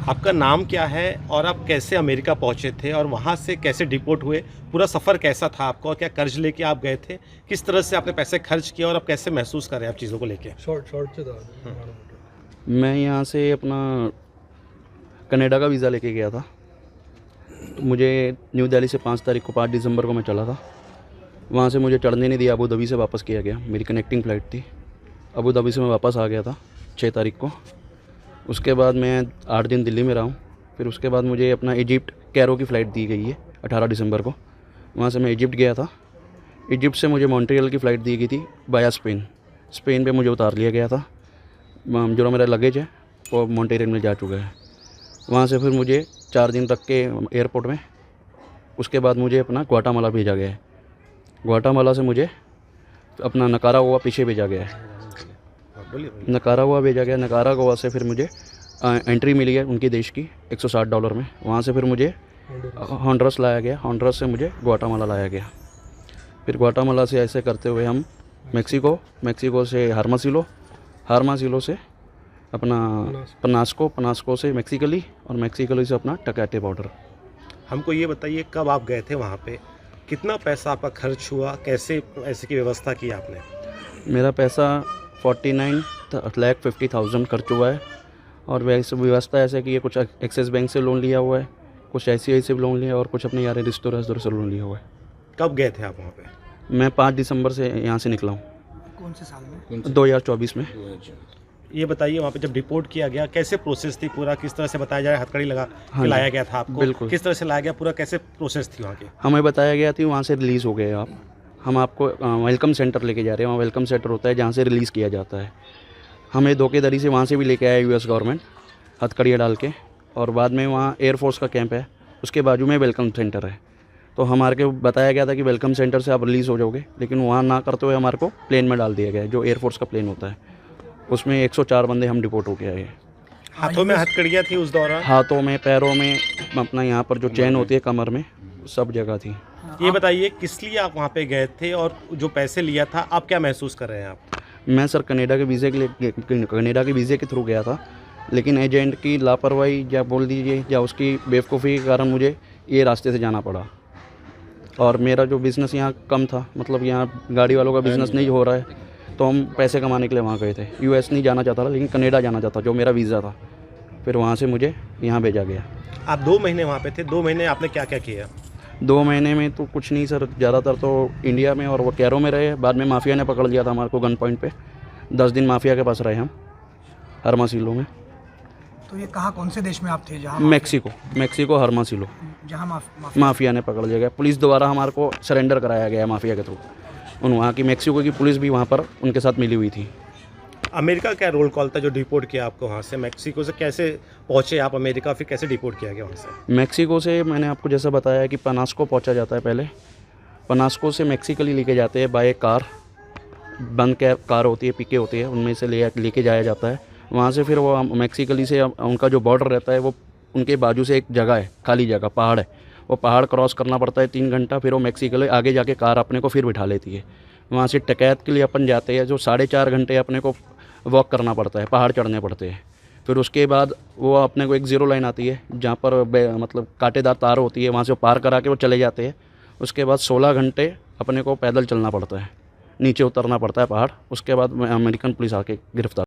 आपका नाम क्या है और आप कैसे अमेरिका पहुंचे थे और वहां से कैसे डिपोर्ट हुए? पूरा सफ़र कैसा था आपका और क्या कर्ज लेके आप गए थे? किस तरह से आपने पैसे खर्च किए और आप कैसे महसूस कर रहे हैं आप चीज़ों को लेके? मैं यहाँ से अपना कनाडा का वीज़ा लेके गया था। तो मुझे न्यू दिल्ली से 5 तारीख को 5 दिसंबर को मैं चला था। वहाँ से मुझे चढ़ने नहीं दिया, अबू धाबी से वापस किया गया। मेरी कनेक्टिंग फ़्लाइट थी। अबू धाबी से मैं वापस आ गया था 6 तारीख को। उसके बाद मैं 8 दिन दिल्ली में रहा हूँ। फिर उसके बाद मुझे अपना इजिप्ट कैरो की फ़्लाइट दी गई है 18 दिसंबर को। वहाँ से मैं इजिप्ट गया था। इजिप्ट से मुझे मॉन्ट्रियल की फ़्लाइट दी गई थी बाया स्पेन। स्पेन पे मुझे उतार लिया गया था। जो मेरा लगेज है वो मॉन्ट्रियल में जा चुका है। वहाँ से फिर मुझे 4 दिन रख के एयरपोर्ट में, उसके बाद मुझे अपना ग्वाटामाला भेजा गया है। ग्वाटामाला से मुझे अपना निकारागुआ पीछे भेजा गया है। निकारागुआ भेजा गया। निकारागुआ से फिर मुझे एंट्री मिली है उनके देश की $160 में। वहाँ से फिर मुझे होंडुरास लाया गया। होंडुरास से मुझे ग्वाटामाला लाया गया। फिर ग्वाटामाला से ऐसे करते हुए हम मैक्सिको से हार्मासिलो से अपना पनास्को से मैक्सिकली और मैक्सिकली से अपना टकाटे बॉर्डर। हमको ये बताइए कब आप गए थे वहाँ पे? कितना पैसा आपका खर्च हुआ? कैसे ऐसे की व्यवस्था की आपने? मेरा पैसा 49,50,000 खर्च हुआ है। और वैसे व्यवस्था ऐसे कि ये कुछ एक्सिस बैंक से लोन लिया हुआ है, कुछ ICICI से लोन लिया और कुछ अपने यार रिश्तेदार से लोन लिया हुआ है। कब गए थे आप वहाँ पे? मैं 5 दिसंबर से यहाँ से निकला हूँ। कौन से साल में? 2024 में। ये बताइए वहाँ पे जब डिपोर्ट किया गया कैसे प्रोसेस थी पूरा? किस तरह से बताया जा रहा है हथकड़ी लगा के हाँ जी, लाया गया था आपको? बिल्कुल। किस तरह से लाया गया पूरा? कैसे प्रोसेस थी वहाँ की? हमें बताया गया था वहाँ से रिलीज़ हो गए आप, हम आपको वेलकम सेंटर लेके जा रहे हैं। वहाँ वेलकम सेंटर होता है जहाँ से रिलीज़ किया जाता है। हमें धोखेधड़ी से वहाँ से भी लेके आया US गवर्नमेंट हथकड़ियाँ डाल के। और बाद में वहाँ एयरफोर्स का कैंप है, उसके बाजू में वेलकम सेंटर है। तो हमारे को बताया गया था कि वेलकम सेंटर से आप रिलीज़ हो जाओगे, लेकिन वहाँ ना करते हुए हमारे को प्लेन में डाल दिया गया है, जो एयरफोर्स का प्लेन होता है। उसमें 104 बंदे हम डिपोर्ट होके आए हैं। हाथों में हथकड़ियाँ थी उस दौरान? हाथों में, पैरों में, अपना यहाँ पर जो चेन होती है कमर में, सब जगह थी। ये बताइए किस लिए आप वहाँ पे गए थे और जो पैसे लिया था आप क्या महसूस कर रहे हैं आप? मैं सर कनाडा के वीज़े के थ्रू गया था, लेकिन एजेंट की लापरवाही या बोल दीजिए या उसकी बेवकूफ़ी के कारण मुझे ये रास्ते से जाना पड़ा। और मेरा जो बिज़नेस यहाँ कम था, मतलब यहाँ गाड़ी वालों का बिज़नेस नहीं हो रहा है, तो हम पैसे कमाने के लिए वहाँ गए थे। US नहीं जाना चाहता था, लेकिन कनाडा जाना चाहता, जो मेरा वीज़ा था। फिर वहाँ से मुझे यहाँ भेजा गया। आप 2 महीने वहाँ पे थे, 2 महीने आपने क्या क्या किया? 2 महीने में तो कुछ नहीं सर, ज़्यादातर तो इंडिया में और वो कैरो में रहे। बाद में माफिया ने पकड़ लिया था हमारे को गन पॉइंट पे। 10 दिन माफिया के पास रहे हम, हरमासिलो में। तो ये कहाँ, कौन से देश में आप थे जहाँ मैक्सिको हरमासिलो। जहाँ माफिया ने पकड़ लिया गया। पुलिस द्वारा हमारे को सरेंडर कराया गया है माफिया के थ्रू। उन वहाँ की मैक्सिको की पुलिस भी वहाँ पर उनके साथ मिली हुई थी। अमेरिका क्या रोल कॉल था जो डिपोर्ट किया आपको वहाँ से? मैक्सिको से कैसे पहुँचे आप अमेरिका, फिर कैसे डिपोर्ट किया गया वहाँ से? मैक्सिको से मैंने आपको जैसा बताया कि पनास्को पहुँचा जाता है पहले। पनास्को से मैक्सिकली लेके जाते हैं बाय कार। बंद कार होती है, पिके होती है, उनमें से लेके जाया जाता है। वहाँ से फिर वो मैक्सिकली से उनका जो बॉर्डर रहता है वो उनके बाजू से एक जगह है, खाली जगह, पहाड़ है। वो पहाड़ क्रॉस करना पड़ता है 3 घंटा। फिर वो मैक्सिकली आगे जाके कार अपने को फिर बिठा लेती है। वहाँ से टकैत के लिए अपन जाते हैं, जो 4.5 घंटे अपने को वॉक करना पड़ता है, पहाड़ चढ़ने पड़ते हैं। फिर उसके बाद वो अपने को एक 0 लाइन आती है जहाँ पर मतलब कांटेदार तार होती है, वहाँ से पार करा के वो चले जाते हैं। उसके बाद 16 घंटे अपने को पैदल चलना पड़ता है, नीचे उतरना पड़ता है पहाड़। उसके बाद अमेरिकन पुलिस आके गिरफ्तार